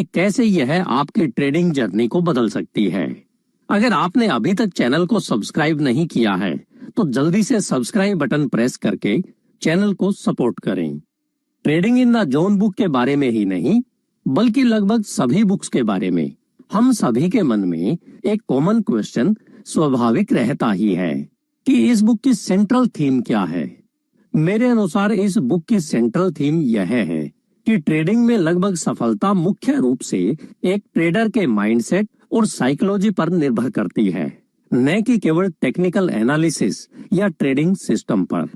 कि कैसे यह आपकी ट्रेडिंग जर्नी को बदल सकती है। अगर आपने अभी तक चैनल को सब्सक्राइब नहीं किया है तो जल्दी से सब्सक्राइब बटन प्रेस करके चैनल को सपोर्ट करें। Trading in the zone book के बारे में ही नहीं बल्कि लगभग सभी बुक्स के बारे में हम सभी के मन में एक कॉमन क्वेश्चन स्वाभाविक रहता ही है कि इस बुक की सेंट्रल थीम क्या है। मेरे अनुसार इस बुक की सेंट्रल थीम यह है कि ट्रेडिंग में लगभग सफलता मुख्य रूप से एक ट्रेडर के माइंडसेट और साइकोलॉजी पर निर्भर करती है, न कि केवल टेक्निकल एनालिसिस या ट्रेडिंग सिस्टम पर।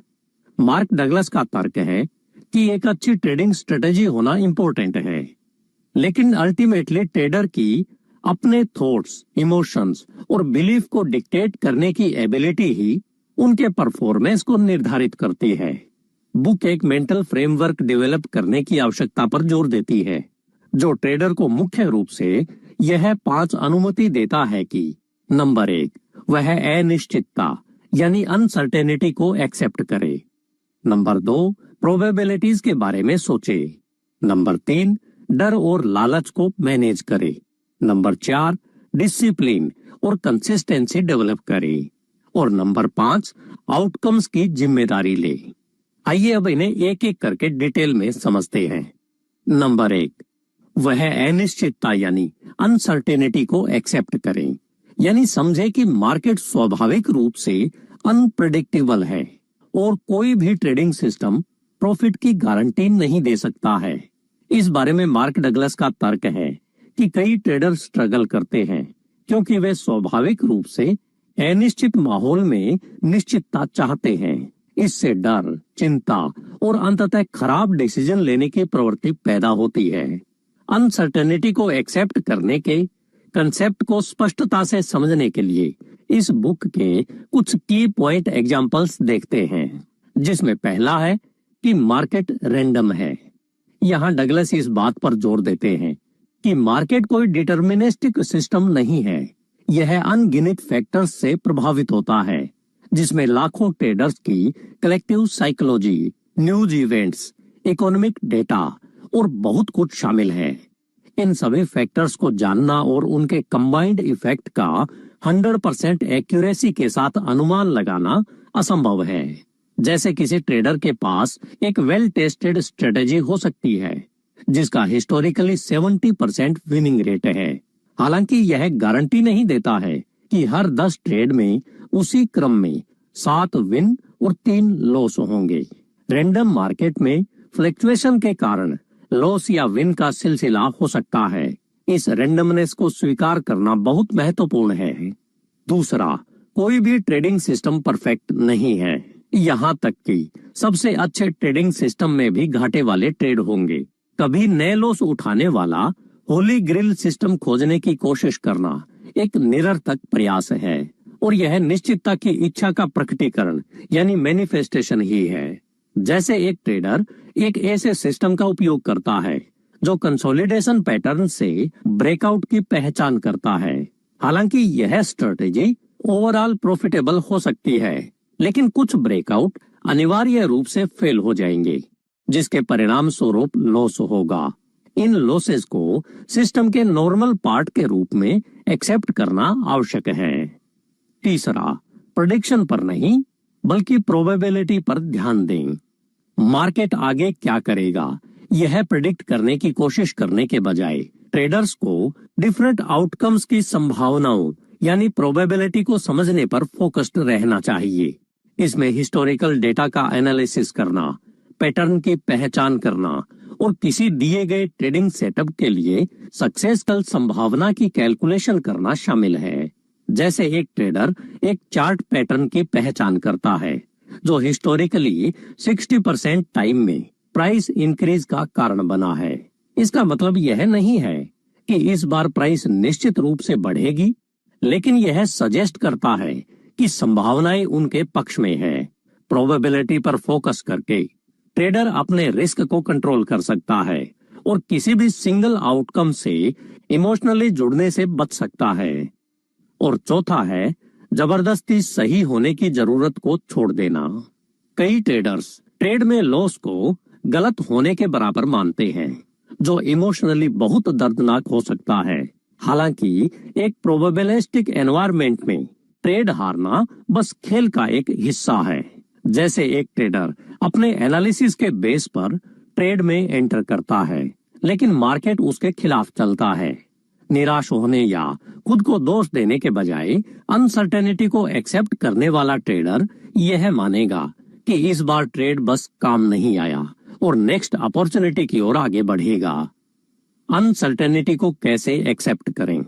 मार्क डगलस का तर्क है कि एक अच्छी ट्रेडिंग स्ट्रेटेजी होना इंपॉर्टेंट है, लेकिन अल्टीमेटली ट्रेडर की अपने थॉट्स, इमोशंस और बिलीफ को डिक्टेट करने की एबिलिटी ही उनके परफॉर्मेंस को निर्धारित करती है। बुक एक मेंटल फ्रेमवर्क डेवलप करने की आवश्यकता पर जोर देती है, जो ट्रेडर को मुख्य रूप से यह 5 अनुमति देता है कि नंबर 1, वह अनिश्चितता यानी अनसर्टेनिटी को एक्सेप्ट करे। नंबर 2, प्रोबेबिलिटीज के बारे में सोचे। नंबर 3, डर और लालच को मैनेज करे। नंबर 4, डिसिप्लिन और कंसिस्टेंसी डेवलप करे। और नंबर 5, आउटकम्स की जिम्मेदारी ले। आइए अब इन्हें एक एक करके डिटेल में समझते हैं। नंबर 1, वह अनिश्चितता यानी अनसर्टेनिटी को एक्सेप्ट करें, यानी समझे कि मार्केट स्वाभाविक रूप से अनप्रेडिक्टेबल है और कोई भी ट्रेडिंग सिस्टम प्रॉफिट की गारंटी नहीं दे सकता है। इस बारे में मार्क डगलस का तर्क है कि कई ट्रेडर स्ट्रगल करते हैं क्योंकि वे स्वाभाविक रूप से अनिश्चित माहौल में निश्चितता चाहते हैं। इससे डर, चिंता और अंततः खराब डिसीजन लेने की प्रवृत्ति पैदा होती है। अनसर्टेनिटी को एक्सेप्ट करने के कंसेप्ट को स्पष्टता से समझने के लिए इस बुक के कुछ की पॉइंट एग्जांपल्स देखते हैं, जिसमें पहला है कि मार्केट रैंडम है। यहाँ डगलस इस बात पर जोर देते हैं कि मार्केट कोई डिटर्मिनिस्टिक सिस्टम नहीं है, यह अनगिनत फैक्टर्स से प्रभावित होता है, जिसमें लाखों ट्रेडर्स की collective psychology, news events, economic data और बहुत कुछ शामिल है। इन सभी फैक्टर्स को जानना और उनके कंबाइंड इफेक्ट का 100% एक्यूरेसी के साथ अनुमान लगाना असंभव है। जैसे किसी ट्रेडर के पास एक वेल टेस्टेड स्ट्रेटेजी हो सकती है जिसका हिस्टोरिकली 70% विनिंग रेट है, हालांकि यह गारंटी नहीं देता है कि हर 10 ट्रेड में उसी क्रम में 7 विन और 3 लॉस होंगे। रैंडम मार्केट में फ्लक्चुएशन के कारण लॉस या विन का सिलसिला हो सकता है। इस रैंडमनेस को स्वीकार करना बहुत महत्वपूर्ण है। दूसरा, कोई भी ट्रेडिंग सिस्टम परफेक्ट नहीं है। यहाँ तक कि सबसे अच्छे ट्रेडिंग सिस्टम में भी घाटे वाले ट्रेड होंगे। कभी नए लॉस उठाने वाला होली ग्रिल सिस्टम खोजने की कोशिश करना एक निरर्थक प्रयास है और यह निश्चितता की इच्छा का प्रकटीकरण यानी मैनिफेस्टेशन ही है। जैसे एक ट्रेडर एक ऐसे सिस्टम का उपयोग करता है जो कंसोलिडेशन पैटर्न से ब्रेकआउट की पहचान करता है। हालांकि यह स्ट्रेटेजी ओवरऑल प्रॉफिटेबल हो सकती है, लेकिन कुछ ब्रेकआउट अनिवार्य रूप से फेल हो जाएंगे, जिसके परिणाम स्वरूप लॉस होगा। इन लॉसेस को सिस्टम के नॉर्मल पार्ट के रूप में एक्सेप्ट करना आवश्यक है। तीसरा, प्रेडिक्शन पर नहीं बल्कि प्रोबेबिलिटी पर ध्यान दें। मार्केट आगे क्या करेगा यह प्रेडिक्ट करने की कोशिश करने के बजाय ट्रेडर्स को डिफरेंट आउटकम्स की संभावनाओं यानी प्रोबेबिलिटी को समझने पर फोकस्ड रहना चाहिए। इसमें हिस्टोरिकल डेटा का एनालिसिस करना, पैटर्न की पहचान करना और किसी दिए गए ट्रेडिंग सेटअप के लिए सक्सेसफुल संभावना की कैलकुलेशन करना शामिल है। जैसे एक ट्रेडर एक चार्ट पैटर्न की पहचान करता है जो हिस्टोरिकली 60% टाइम में प्राइस इंक्रीज का कारण बना है। इसका मतलब यह नहीं है कि इस बार प्राइस निश्चित रूप से बढ़ेगी, लेकिन यह सजेस्ट करता है कि संभावनाएं उनके पक्ष में है। प्रोबेबिलिटी पर फोकस करके ट्रेडर अपने रिस्क को कंट्रोल कर सकता है और किसी भी सिंगल आउटकम से इमोशनली जुड़ने से बच सकता है। और चौथा है जबरदस्ती सही होने की जरूरत को छोड़ देना। कई ट्रेडर्स ट्रेड में लॉस को गलत होने के बराबर मानते हैं जो इमोशनली बहुत दर्दनाक हो सकता है। हालांकि एक प्रोबेबिलिस्टिक एनवायरनमेंट में ट्रेड हारना बस खेल का एक हिस्सा है। जैसे एक ट्रेडर अपने एनालिसिस के बेस पर ट्रेड में एंटर करता है, लेकिन मार्केट उसके खिलाफ चलता है। निराश होने या खुद को दोष देने के बजाय अनसर्टेनिटी को एक्सेप्ट करने वाला ट्रेडर यह मानेगा कि इस बार ट्रेड बस काम नहीं आया और नेक्स्ट अपॉर्चुनिटी की ओर आगे बढ़ेगा। अनसर्टेनिटी को कैसे एक्सेप्ट करें?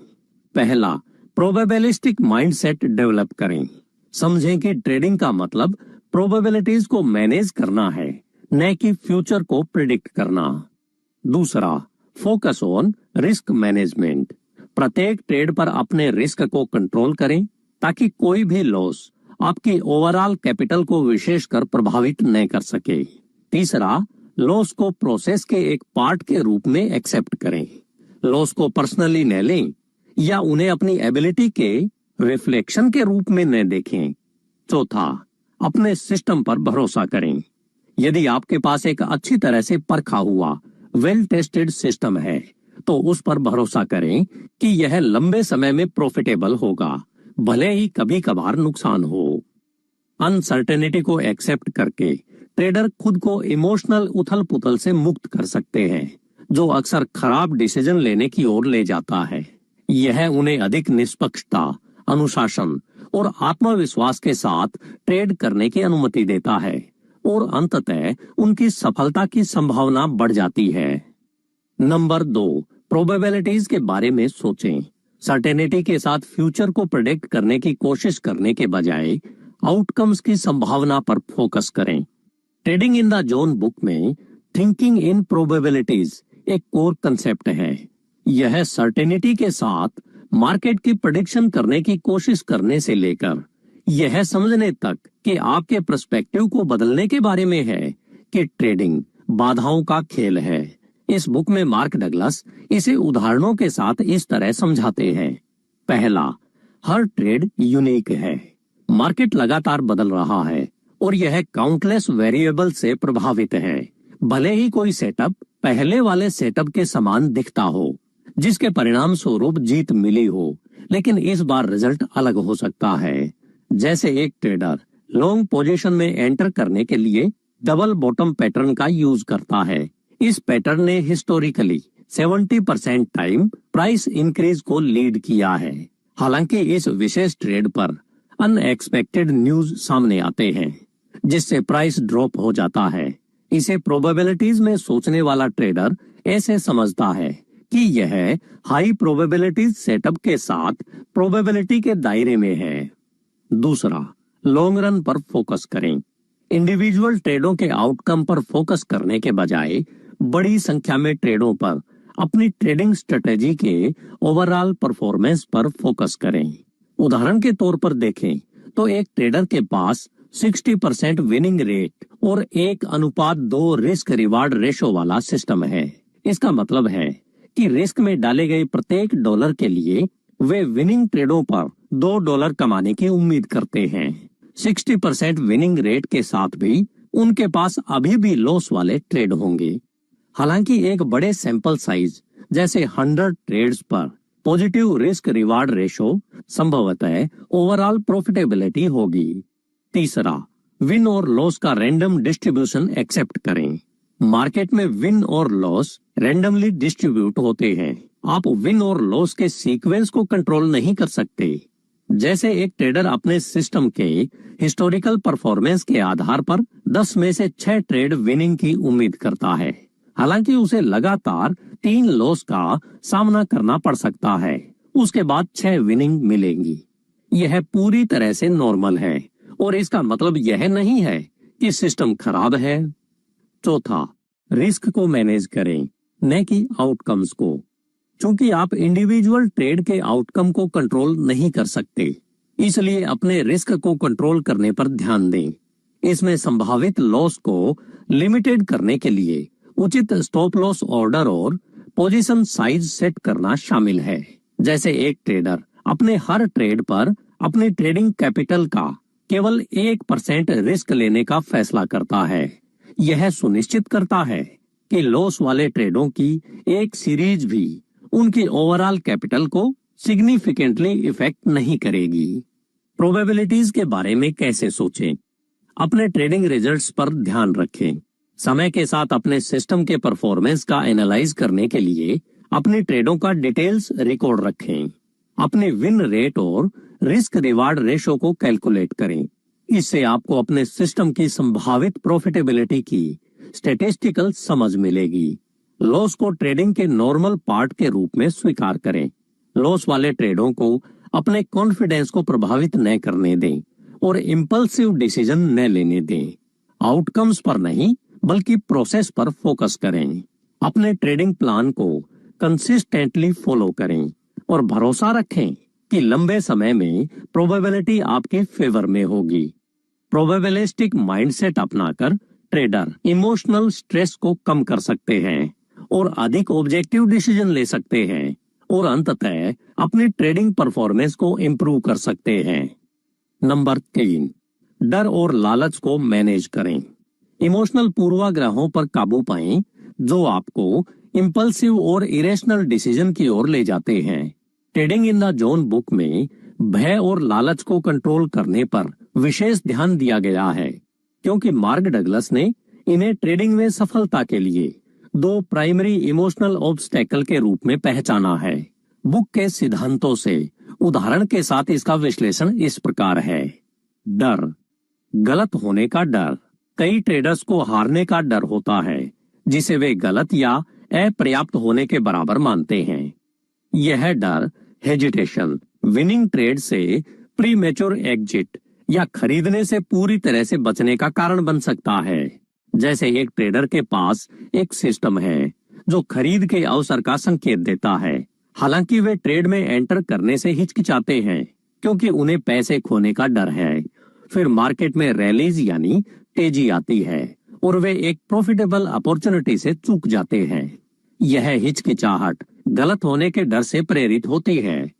पहला, प्रोबेबिलिस्टिक माइंडसेट डेवलप करें। समझें कि ट्रेडिंग का मतलब प्रोबेबिलिटीज को मैनेज करना है, न कि फ्यूचर को प्रिडिक्ट करना। दूसरा, फोकस ऑन रिस्क मैनेजमेंट। प्रत्येक ट्रेड पर अपने रिस्क को कंट्रोल करें ताकि कोई भी लॉस आपकी ओवरऑल कैपिटल को विशेषकर प्रभावित न कर सके। तीसरा, लॉस को प्रोसेस के एक पार्ट के रूप में एक्सेप्ट करें। लॉस को पर्सनली न लें या उन्हें अपनी एबिलिटी के रिफ्लेक्शन के रूप में न देखें। चौथा, अपने सिस्टम पर भरोसा करें। यदि आपके पास एक अच्छी तरह से परखा हुआ वेल टेस्टेड सिस्टम है, तो उस पर भरोसा करें कि यह लंबे समय में प्रॉफिटेबल होगा, भले ही कभी कभार नुकसान हो। अनसर्टेनिटी को एक्सेप्ट करके ट्रेडर खुद को इमोशनल उथल पुथल से मुक्त कर सकते हैं, जो अक्सर खराब डिसीजन लेने की ओर ले जाता है। यह उन्हें अधिक निष्पक्षता, अनुशासन और आत्मविश्वास के साथ ट्रेड करने की अनुमति देता है और अंततः उनकी सफलता की संभावना बढ़ जाती है। नंबर 2, प्रोबेबिलिटीज के बारे में सोचें। सर्टेनिटी के साथ फ्यूचर को प्रेडिक्ट करने की कोशिश करने के बजाय आउटकम्स की संभावना पर फोकस करें। Trading in the zone book में थिंकिंग इन प्रोबेबिलिटीज एक कोर कंसेप्ट है। यह सर्टेनिटी के साथ मार्केट की प्रेडिक्शन करने की कोशिश करने से लेकर यह समझने तक कि आपके पर्सपेक्टिव को बदलने के बारे में है कि ट्रेडिंग बाधाओं का खेल है। इस बुक में मार्क डगलस इसे उदाहरणों के साथ इस तरह समझाते हैं। पहला, हर ट्रेड यूनिक है। मार्केट लगातार बदल रहा है और यह काउंटलेस वेरिएबल से प्रभावित है। भले ही कोई सेटअप पहले वाले सेटअप के समान दिखता हो, जिसके परिणाम स्वरूप जीत मिली हो, लेकिन इस बार रिजल्ट अलग हो सकता है। जैसे एक ट्रेडर लॉन्ग पोजीशन में एंटर करने के लिए डबल बॉटम पैटर्न का यूज करता है। इस पैटर्न ने हिस्टोरिकली 70% टाइम प्राइस इंक्रीज को लीड किया है। हालांकि इस विशेष ट्रेड पर अनएक्सपेक्टेड न्यूज सामने आते हैं, जिससे प्राइस ड्रॉप हो जाता है। इसे प्रोबेबिलिटीज में सोचने वाला ट्रेडर ऐसे समझता है कि यह हाई प्रोबेबिलिटीज सेटअप के साथ प्रोबेबिलिटी के दायरे में है। दूसरा, लॉन्ग रन पर फोकस करें। इंडिविजुअल ट्रेडों के आउटकम पर फोकस करने के बजाय बड़ी संख्या में ट्रेडों पर अपनी ट्रेडिंग स्ट्रेटेजी के ओवरऑल परफॉर्मेंस पर फोकस करें। उदाहरण के तौर पर देखें तो एक ट्रेडर के पास 60% विनिंग रेट और 1:2 रिस्क रिवार्ड रेशो वाला सिस्टम है। इसका मतलब है कि रिस्क में डाले गए प्रत्येक डॉलर के लिए वे विनिंग ट्रेडों पर $2 कमाने की उम्मीद करते हैं। 60% विनिंग रेट के साथ भी उनके पास अभी भी लॉस वाले ट्रेड होंगे। हालांकि एक बड़े सैंपल साइज जैसे 100 ट्रेड्स पर पॉजिटिव रिस्क रिवार्ड रेशो संभवतः ओवरऑल प्रॉफिटेबिलिटी होगी। तीसरा, विन और लॉस का रैंडम डिस्ट्रीब्यूशन एक्सेप्ट करें। मार्केट में विन और लॉस रैंडमली डिस्ट्रीब्यूट होते हैं। आप विन और लॉस के सीक्वेंस को कंट्रोल नहीं कर सकते। जैसे एक ट्रेडर अपने सिस्टम के हिस्टोरिकल परफॉर्मेंस के आधार पर 10 में से 6 ट्रेड विनिंग की उम्मीद करता है, हालांकि उसे लगातार 3 लॉस का सामना करना पड़ सकता है। उसके बाद 6 विनिंग मिलेंगी। यह पूरी तरह से नॉर्मल है और इसका मतलब यह नहीं है कि सिस्टम खराब है। चौथा, रिस्क को मैनेज करें, न कि आउटकम्स को। चूंकि आप इंडिविजुअल ट्रेड के आउटकम को कंट्रोल नहीं कर सकते, इसलिए अपने रिस्क को कंट्रोल करने पर ध्यान दें। इसमें संभावित लॉस को लिमिटेड करने के लिए उचित स्टॉप लॉस ऑर्डर और पोजीशन साइज सेट करना शामिल है। जैसे एक ट्रेडर अपने हर ट्रेड पर अपनी ट्रेडिंग कैपिटल का केवल 1% रिस्क लेने का फैसला करता है। यह सुनिश्चित करता है कि लॉस वाले ट्रेडों की एक सीरीज भी उनकी ओवरऑल कैपिटल को सिग्निफिकेंटली इफेक्ट नहीं करेगी। प्रोबेबिलिटीज के बारे में कैसे सोचें? अपने ट्रेडिंग रिजल्ट्स पर ध्यान रखें। समय के साथ अपने सिस्टम के परफॉर्मेंस का एनालाइज करने के लिए अपनी ट्रेडों का डिटेल्स रिकॉर्ड रखें। अपने विन रेट और रिस्क रिवार्ड रेशो को कैलकुलेट करें। इससे आपको अपने सिस्टम की संभावित प्रॉफिटेबिलिटी की स्टैटिस्टिकल समझ मिलेगी। लॉस को ट्रेडिंग के नॉर्मल पार्ट के रूप में स्वीकार करें। लॉस वाले ट्रेडों को अपने कॉन्फिडेंस को प्रभावित न करने दें और इम्पल्सिव डिसीजन न लेने दें। आउटकम्स पर नहीं बल्कि प्रोसेस पर फोकस करें। अपने ट्रेडिंग प्लान को कंसिस्टेंटली फॉलो करें और भरोसा रखें कि लंबे समय में प्रोबेबिलिटी आपके फेवर में होगी। प्रोबेबिलिस्टिक माइंडसेट अपनाकर ट्रेडर इमोशनल स्ट्रेस को कम कर सकते हैं और अधिक ऑब्जेक्टिव डिसीजन ले सकते हैं और अंततः अपनी ट्रेडिंग परफॉर्मेंस को इंप्रूव कर सकते हैं। नंबर 3, डर और लालच को मैनेज करें। इमोशनल पूर्वाग्रहों पर काबू पाएं जो आपको इंपल्सिव और इरेशनल डिसीजन की ओर ले जाते हैं। Trading in the zone book में भय और लालच को कंट्रोल करने पर विशेष ध्यान दिया गया है, क्योंकि मार्क डगलस ने इन्हें ट्रेडिंग में सफलता के लिए 2 प्राइमरी इमोशनल ऑब्स्टेकल के रूप में पहचाना है। बुक के सिद्धांतों से उदाहरण के साथ इसका विश्लेषण इस प्रकार है। डर, गलत होने का डर। कई ट्रेडर्स को हारने का डर होता है, जिसे वे गलत या अपर्याप्त होने के बराबर मानते हैं। यह डर हेजिटेशन, विनिंग ट्रेड से प्रीमेच्योर एग्जिट या खरीदने से पूरी तरह से बचने का कारण बन सकता है। जैसे एक ट्रेडर के पास एक सिस्टम है जो खरीद के अवसर का संकेत देता है, हालांकि वे ट्रेड में एंटर करने से हिचकिचाते हैं क्योंकि उन्हें पैसे खोने का डर है। फिर मार्केट में रैलीज यानी तेजी आती है और वे एक प्रॉफिटेबल अपॉर्चुनिटी से चूक जाते हैं। यह हिचकिचाहट गलत होने के डर से प्रेरित होती है।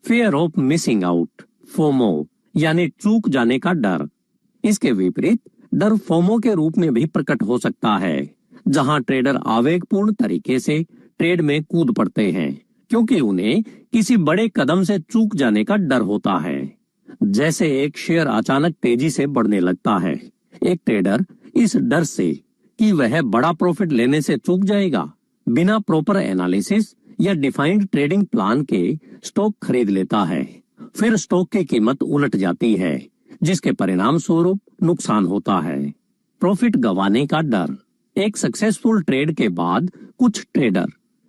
Fear of missing out, FOMO यानी चूक जाने का डर। इसके विपरीत डर फोमो के रूप में भी प्रकट हो सकता है, जहां ट्रेडर आवेगपूर्ण तरीके से ट्रेड में कूद पड़ते हैं क्योंकि उन्हें किसी बड़े कदम से चूक जाने का डर होता है। जैसे एक शेयर अचानक तेजी से बढ़ने लगता है, एक ट्रेडर इस डर से कि वह बड़ा प्रॉफिट लेने से चूक जाएगा, बिना प्रॉपर एनालिसिस या डिफाइंड ट्रेडिंग प्लान के स्टॉक खरीद लेता है। फिर स्टॉक की कीमत उलट जाती है, जिसके परिणाम स्वरूप नुकसान होता है। प्रॉफिट गंवाने का डर। एक सक्सेसफुल ट्रेड के बाद कुछ ट्रेडर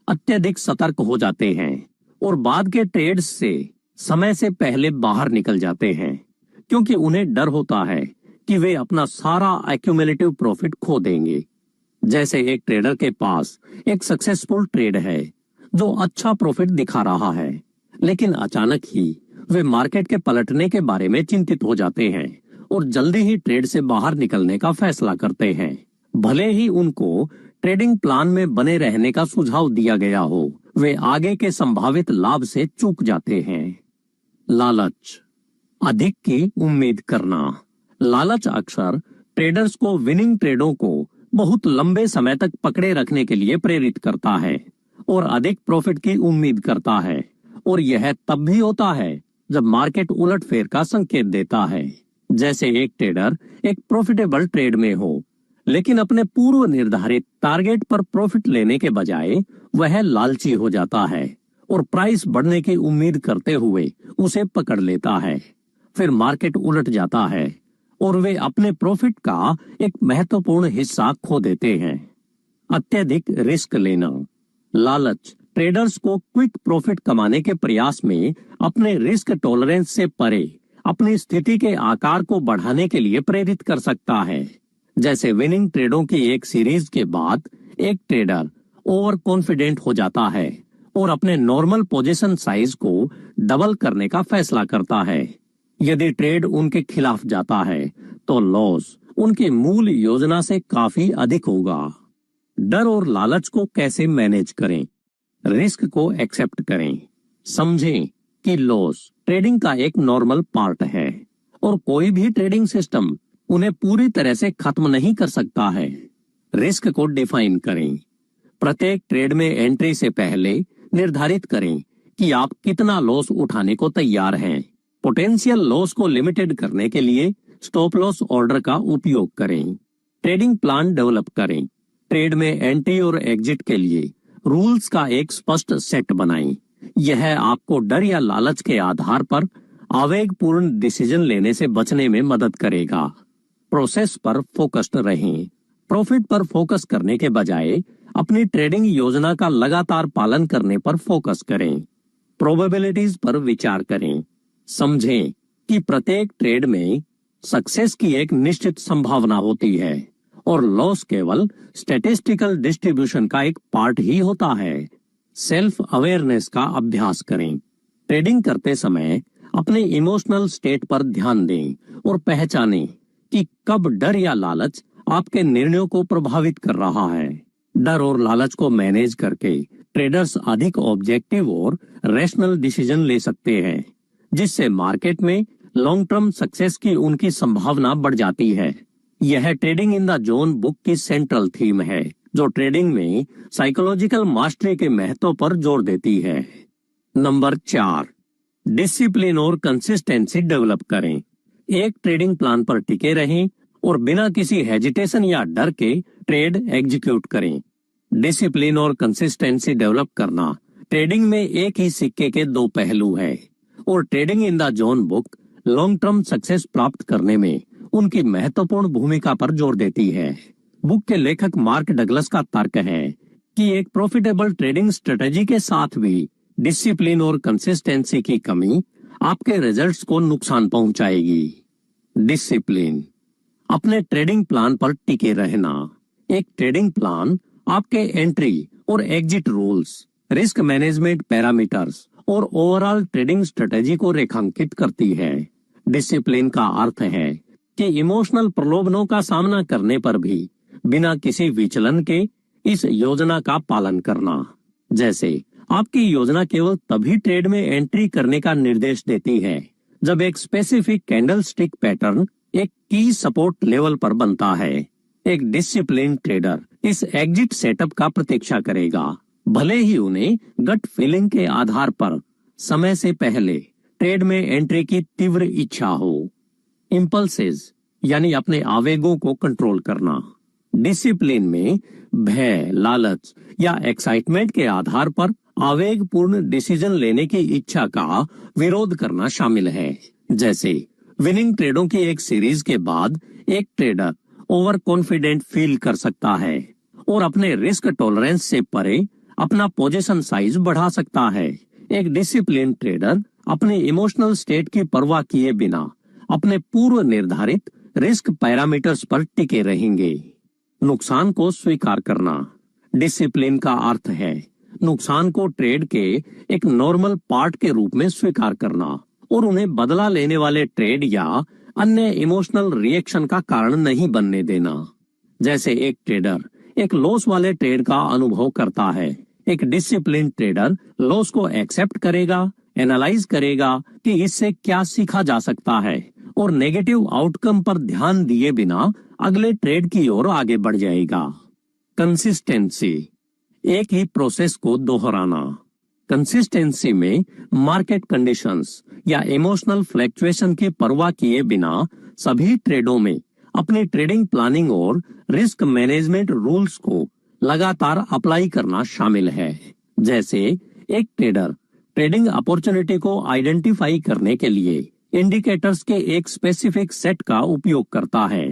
अत्यधिक सतर्क हो जाते हैं और बाद के ट्रेड्स से समय से पहले बाहर निकल जाते हैं, क्योंकि उन्हें डर होता है कि वे अपना सारा एक्यूमुलेटिव प्रॉफिट खो देंगे। जैसे एक ट्रेडर के पास एक सक्सेसफुल ट्रेड है जो अच्छा प्रॉफिट दिखा रहा है, लेकिन अचानक ही वे मार्केट के पलटने के बारे में चिंतित हो जाते हैं और जल्दी ही ट्रेड से बाहर निकलने का फैसला करते हैं, भले ही उनको ट्रेडिंग प्लान में बने रहने का सुझाव दिया गया हो। वे आगे के संभावित लाभ से चूक जाते हैं। लालच, अधिक की उम्मीद करना। लालच अक्सर ट्रेडर्स को विनिंग ट्रेडों को बहुत लंबे समय तक पकड़े रखने के लिए प्रेरित करता है और अधिक प्रॉफिट की उम्मीद करता है, और यह तब भी होता है जब मार्केट उलटफेर का संकेत देता है। जैसे एक ट्रेडर एक प्रॉफिटेबल ट्रेड में हो, लेकिन अपने पूर्व निर्धारित टारगेट पर प्रॉफिट लेने के बजाय वह लालची हो जाता है और प्राइस बढ़ने की उम्मीद करते हुए उसे पकड़ लेता है। फिर मार्केट उलट जाता है और वे अपने प्रॉफिट का एक महत्वपूर्ण हिस्सा खो देते हैं। अत्यधिक रिस्क लेना। लालच ट्रेडर्स को क्विक प्रॉफिट कमाने के प्रयास में अपने रिस्क टॉलरेंस से परे अपनी स्थिति के आकार को बढ़ाने के लिए प्रेरित कर सकता है। जैसे विनिंग ट्रेडों की एक सीरीज के बाद एक ट्रेडर ओवर कॉन्फिडेंट हो जाता है और अपने नॉर्मल पोजीशन साइज को डबल करने का फैसला करता है। यदि ट्रेड उनके खिलाफ जाता है तो लॉस उनकी मूल योजना से काफी अधिक होगा। डर और लालच को कैसे मैनेज करें? रिस्क को एक्सेप्ट करें। समझें कि लॉस ट्रेडिंग का एक नॉर्मल पार्ट है और कोई भी ट्रेडिंग सिस्टम उन्हें पूरी तरह से खत्म नहीं कर सकता है। रिस्क को डिफाइन करें। प्रत्येक ट्रेड में एंट्री से पहले निर्धारित करें कि आप कितना लॉस उठाने को तैयार हैं। पोटेंशियल लॉस को लिमिटेड करने के लिए स्टॉप लॉस ऑर्डर का उपयोग करें। ट्रेडिंग प्लान डेवलप करें। ट्रेड में एंट्री और एग्जिट के लिए रूल्स का एक स्पष्ट सेट बनाएं। यह आपको डर या लालच के आधार पर आवेगपूर्ण डिसीजन लेने से बचने में मदद करेगा। प्रोसेस पर फोकस्ड रहें। प्रॉफिट पर फोकस करने के बजाय अपनी ट्रेडिंग योजना का लगातार पालन करने पर फोकस करें। प्रोबेबिलिटीज पर विचार करें। समझें कि प्रत्येक ट्रेड में सक्सेस की एक निश्चित संभावना होती है और लॉस केवल स्टैटिस्टिकल डिस्ट्रीब्यूशन का एक पार्ट ही होता है। सेल्फ अवेयरनेस का अभ्यास करें। ट्रेडिंग करते समय अपने इमोशनल स्टेट पर ध्यान दें और पहचानें कि कब डर या लालच आपके निर्णयों को प्रभावित कर रहा है। डर और लालच को मैनेज करके ट्रेडर्स अधिक ऑब्जेक्टिव और रैशनल डिसीजन ले सकते हैं, जिससे मार्केट में लॉन्ग टर्म सक्सेस की उनकी संभावना बढ़ जाती है। यह trading in the zone book की सेंट्रल थीम है, जो ट्रेडिंग में साइकोलॉजिकल मास्टरी के महत्व पर जोर देती है। नंबर 4, डिसिप्लिन और कंसिस्टेंसी डेवलप करें। एक ट्रेडिंग प्लान पर टिके रहें और बिना किसी हेजिटेशन या डर के ट्रेड एग्जीक्यूट करें। डिसिप्लिन और कंसिस्टेंसी डेवलप करना ट्रेडिंग में एक ही सिक्के के दो पहलू है और trading in the zone book long term success प्राप्त करने में उनकी महत्वपूर्ण भूमिका पर जोर देती है। बुक के लेखक मार्क डगलस का तर्क है कि एक प्रॉफिटेबल ट्रेडिंग स्ट्रेटेजी के साथ भी डिसिप्लिन और कंसिस्टेंसी की कमी आपके रिजल्ट्स को नुकसान पहुंचाएगी। डिसिप्लिन, अपने ट्रेडिंग प्लान पर टिके रहना। एक ट्रेडिंग प्लान आपके एंट्री और exit rules, risk management parameters और ओवरऑल ट्रेडिंग स्ट्रेटेजी को रेखांकित करती है। डिसिप्लिन का अर्थ है कि इमोशनल प्रलोभनों का सामना करने पर भी बिना किसी विचलन के इस योजना का पालन करना। जैसे आपकी योजना केवल तभी ट्रेड में एंट्री करने का निर्देश देती है जब एक स्पेसिफिक कैंडलस्टिक पैटर्न एक की सपोर्ट लेवल पर बनता है। एक डिसिप्लिन ट्रेडर इस एग्जिट सेटअप का प्रतीक्षा करेगा, भले ही उन्हें गट फीलिंग के आधार पर समय से पहले ट्रेड में एंट्री की तीव्र इच्छा हो। इंपल्सेस यानी अपने आवेगों को कंट्रोल करना। डिसिप्लिन में भय, लालच या एक्साइटमेंट के आधार पर आवेगपूर्ण डिसीजन लेने की इच्छा का विरोध करना शामिल है। जैसे विनिंग ट्रेडों की एक सीरीज के बाद एक ट्रेडर ओवर कॉन्फिडेंट फील कर सकता है और अपने रिस्क टॉलरेंस से परे अपना पोजीशन साइज बढ़ा सकता है। एक डिसिप्लिन ट्रेडर अपने इमोशनल स्टेट की परवाह किए बिना अपने पूर्व निर्धारित रिस्क पैरामीटर्स पर टिके रहेंगे। नुकसान को स्वीकार करना। डिसिप्लिन का अर्थ है नुकसान को ट्रेड के एक नॉर्मल पार्ट के रूप में स्वीकार करना और उन्हें बदला लेने वाले ट्रेड या अन्य इमोशनल रिएक्शन का कारण नहीं बनने देना। जैसे एक ट्रेडर एक लॉस वाले ट्रेड का अनुभव करता है, एक डिसिप्लिन ट्रेडर लॉस को एक्सेप्ट करेगा, एनालाइज करेगा कि इससे क्या सीखा जा सकता है और नेगेटिव आउटकम पर ध्यान दिए बिना अगले ट्रेड की ओर आगे बढ़ जाएगा। कंसिस्टेंसी, एक ही प्रोसेस को दोहराना। कंसिस्टेंसी में मार्केट कंडीशंस या इमोशनल फ्लक्चुएशन की परवाह किए बिना सभी ट्रेडों में अपनी ट्रेडिंग प्लानिंग और रिस्क मैनेजमेंट रूल्स को लगातार अप्लाई करना शामिल है। जैसे एक ट्रेडर ट्रेडिंग अपॉर्चुनिटी को आइडेंटिफाई करने के लिए इंडिकेटर्स के एक स्पेसिफिक सेट का उपयोग करता है।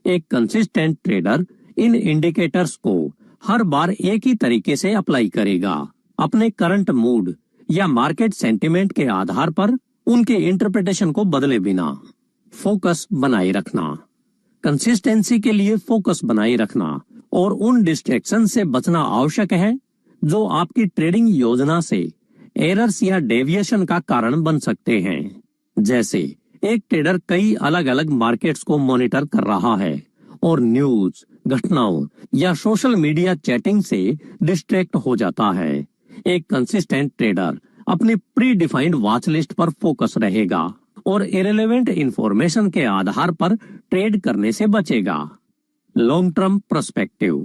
एक कंसिस्टेंट ट्रेडर इन इंडिकेटर्स को हर बार एक ही तरीके से अप्लाई करेगा, अपने करंट मूड या मार्केट सेंटिमेंट के आधार पर उनके इंटरप्रिटेशन को बदले बिना। फोकस बनाए रखना, कंसिस्टेंसी के लिए फोकस बनाए रखना और उन डिस्ट्रैक्शन से बचना आवश्यक है जो आपकी ट्रेडिंग योजना से एरर्स या डेविएशन का कारण बन सकते हैं। जैसे एक ट्रेडर कई अलग अलग मार्केट्स को मॉनिटर कर रहा है और न्यूज, घटनाओं या सोशल मीडिया चैटिंग से डिस्ट्रैक्ट हो जाता है। एक कंसिस्टेंट ट्रेडर अपनी प्री डिफाइंड वॉच लिस्ट पर फोकस रहेगा और इरेलेवेंट इंफॉर्मेशन के आधार पर ट्रेड करने से बचेगा। Long term perspective.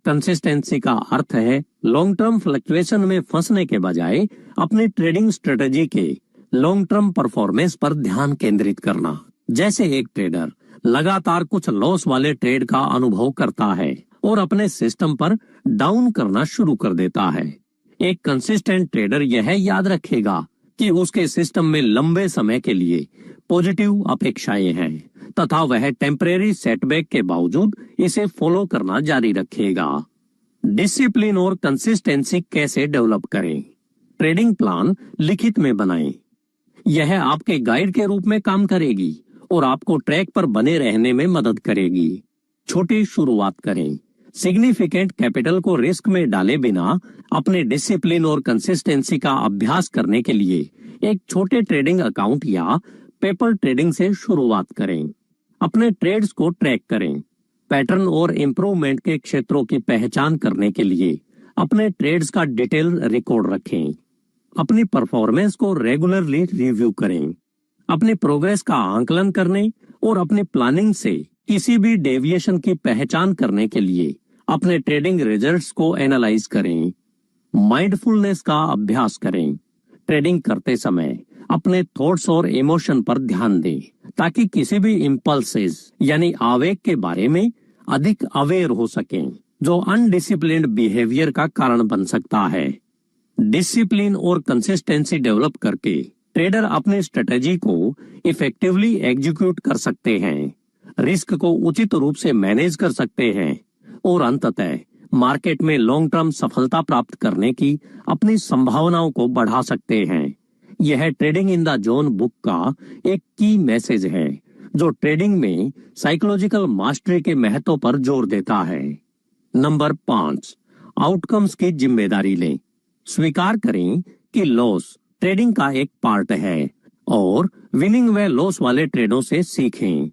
कंसिस्टेंसी का अर्थ है लॉन्ग टर्म फ्लक्चुएशन में फंसने के बजाय अपनी ट्रेडिंग स्ट्रेटजी के लॉन्ग टर्म परफॉर्मेंस पर ध्यान केंद्रित करना। जैसे एक ट्रेडर लगातार कुछ लॉस वाले ट्रेड का अनुभव करता है और अपने सिस्टम पर डाउन करना शुरू कर देता है। एक कंसिस्टेंट ट्रेडर यह याद रखेगा कि उसके सिस्टम में लंबे समय के लिए पॉजिटिव अपेक्षाएं हैं तथा वह टेम्परेरी सेटबैक के बावजूद इसे फॉलो करना जारी रखेगा। डिसिप्लिन और कंसिस्टेंसी कैसे डेवलप करें? ट्रेडिंग प्लान लिखित में बनाएं। यह आपके गाइड के रूप में काम करेगी और आपको ट्रैक पर बने रहने में मदद करेगी। छोटी शुरुआत करें। सिग्निफिकेंट कैपिटल को रिस्क में डाले बिना अपने डिसिप्लिन और कंसिस्टेंसी का अभ्यास करने के लिए एक छोटे ट्रेडिंग अकाउंट या पेपर ट्रेडिंग से शुरुआत करें। अपने ट्रेड्स को ट्रैक करें। पैटर्न और इम्प्रूवमेंट के क्षेत्रों की पहचान करने के लिए अपने ट्रेड्स का डिटेल रिकॉर्ड रखें। अपनी परफॉर्मेंस को रेगुलरली रिव्यू करें। अपनी प्रोग्रेस का आंकलन करने और अपनी प्लानिंग से किसी भी डेविएशन की पहचान करने के लिए अपने ट्रेडिंग रिजल्ट्स को एनालाइज करें। माइंडफुलनेस का अभ्यास करें। ट्रेडिंग करते समय अपने थॉट्स और इमोशन पर ध्यान दें ताकि किसी भी इम्पल्सेस यानी आवेग के बारे में अधिक अवेयर हो सकें जो अनडिसिप्लिन्ड बिहेवियर का कारण बन सकता है। डिसिप्लिन और कंसिस्टेंसी डेवलप करके ट्रेडर अपनी स्ट्रेटेजी को इफेक्टिवली एग्जीक्यूट कर सकते हैं, रिस्क को उचित रूप से मैनेज कर सकते हैं और अंततः मार्केट में लॉन्ग टर्म सफलता प्राप्त करने की अपनी संभावनाओं को बढ़ा सकते हैं। यह trading in the zone book का एक की मैसेज है जो ट्रेडिंग में साइकोलॉजिकल मास्टरी के महत्व पर जोर देता है। नंबर 5, आउटकम्स की जिम्मेदारी लें। स्वीकार करें कि लॉस ट्रेडिंग का एक पार्ट है और विनिंग व लॉस वाले ट्रेडों से सीखें।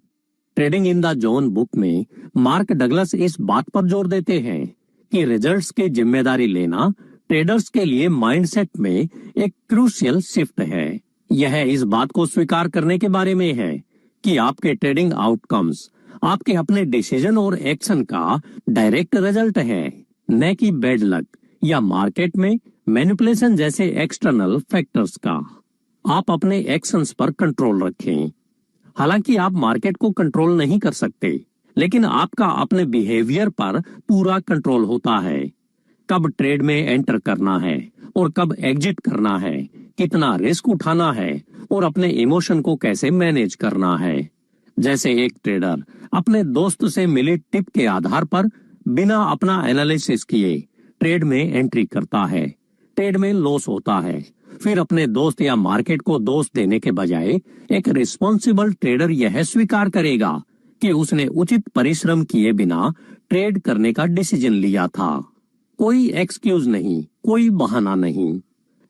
Trading in the zone book में मार्क डगलस इस बात पर जोर देते हैं कि रिजल्ट्स की जिम्मेदारी लेना ट्रेडर्स के लिए माइंडसेट में एक क्रूशियल शिफ्ट है। यह इस बात को स्वीकार करने के बारे में है कि आपके ट्रेडिंग आउटकम्स आपके अपने डिसीजन और एक्शन का डायरेक्ट रिजल्ट है, न कि बैड लक या मार्केट में मैनिपुलेशन जैसे एक्सटर्नल फैक्टर्स का। आप अपने एक्शंस पर कंट्रोल रखें। हालांकि आप मार्केट को कंट्रोल नहीं कर सकते, लेकिन आपका अपने बिहेवियर पर पूरा कंट्रोल होता है। कब ट्रेड में एंटर करना है और कब एग्जिट करना है, कितना रिस्क उठाना है और अपने इमोशन को कैसे मैनेज करना है। जैसे एक ट्रेडर अपने दोस्त से मिली टिप के आधार पर बिना अपना एनालिसिस किए ट्रेड में एंट्री करता है, ट्रेड में लॉस होता है, फिर अपने दोस्त या मार्केट को दोष देने के बजाय एक रिस्पॉन्सिबल ट्रेडर यह स्वीकार करेगा कि उसने उचित परिश्रम किए बिना ट्रेड करने का डिसीजन लिया था। कोई एक्सक्यूज नहीं, कोई बहाना नहीं।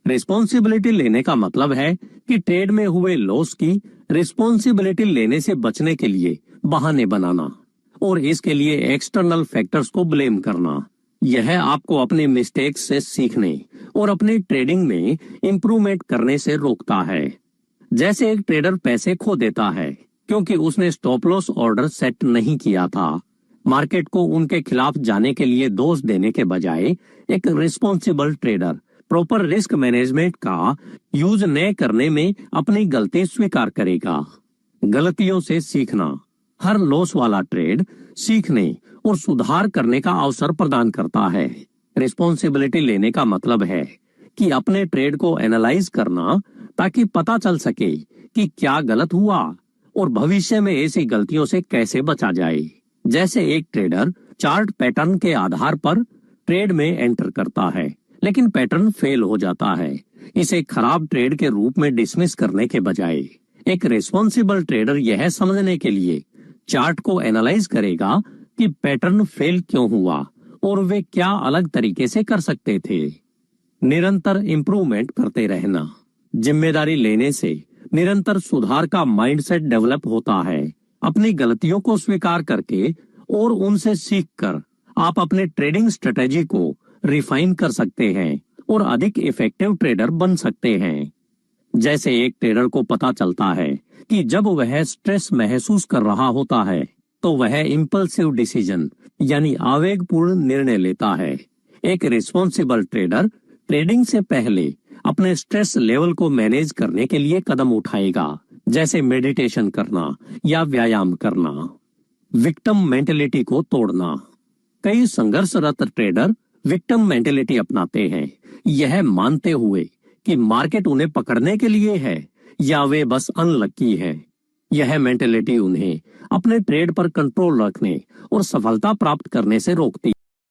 रिस्पॉन्सिबिलिटी लेने का मतलब है कि ट्रेड में हुए लॉस की रिस्पॉन्सिबिलिटी लेने से बचने के लिए बहाने बनाना और इसके लिए एक्सटर्नल फैक्टर्स को ब्लेम करना। यह आपको अपने मिस्टेक्स से सीखने और अपनी ट्रेडिंग में इंप्रूवमेंट करने से रोकता है। जैसे एक ट्रेडर पैसे खो देता है क्योंकि उसने स्टॉप लॉस ऑर्डर सेट नहीं किया था। मार्केट को उनके खिलाफ जाने के लिए दोष देने के बजाय एक responsible trader proper risk management का यूज न करने में अपनी गलती स्वीकार करेगा। गलतियों से सीखना। हर लॉस वाला ट्रेड सीखने और सुधार करने का अवसर प्रदान करता है। रिस्पॉन्सिबिलिटी लेने का मतलब है कि अपने ट्रेड को एनालाइज करना ताकि पता चल सके कि क्या गलत हुआ और भविष्य में ऐसी गलतियों से कैसे बचा जाए। जैसे एक ट्रेडर चार्ट पैटर्न के आधार पर ट्रेड में एंटर करता है, लेकिन पैटर्न फेल हो जाता है। इसे खराब ट्रेड के रूप में डिसमिस करने के बजाय एक रिस्पॉन्सिबल ट्रेडर यह समझने के लिए चार्ट को एनालाइज करेगा कि पैटर्न फेल क्यों हुआ और वे क्या अलग तरीके से कर सकते थे। निरंतर इंप्रूवमेंट करते रहना। जिम्मेदारी लेने से निरंतर सुधार का माइंडसेट डेवलप होता है। अपनी गलतियों को स्वीकार करके और उनसे सीखकर आप अपने ट्रेडिंग स्ट्रेटेजी को रिफाइन कर सकते हैं और अधिक इफेक्टिव ट्रेडर बन सकते हैं। जैसे एक ट्रेडर को पता चलता है कि जब वह स्ट्रेस महसूस कर रहा होता है तो वह इम्पल्सिव डिसीजन यानी आवेगपूर्ण निर्णय लेता है। एक रिस्पॉन्सिबल ट्रेडर ट्रेडिंग से पहले अपने स्ट्रेस लेवल को मैनेज करने के लिए कदम उठाएगा, जैसे मेडिटेशन करना या व्यायाम करना। विक्टिम मेंटेलिटी को तोड़ना। कई संघर्षरत ट्रेडर विक्टिम मेंटेलिटी अपनाते हैं, यह मानते हुए कि मार्केट उन्हें पकड़ने के लिए है या वे बस अनलकी है। यह मेंटेलिटी उन्हें अपने ट्रेड पर कंट्रोल रखने और सफलता प्राप्त करने से रोकती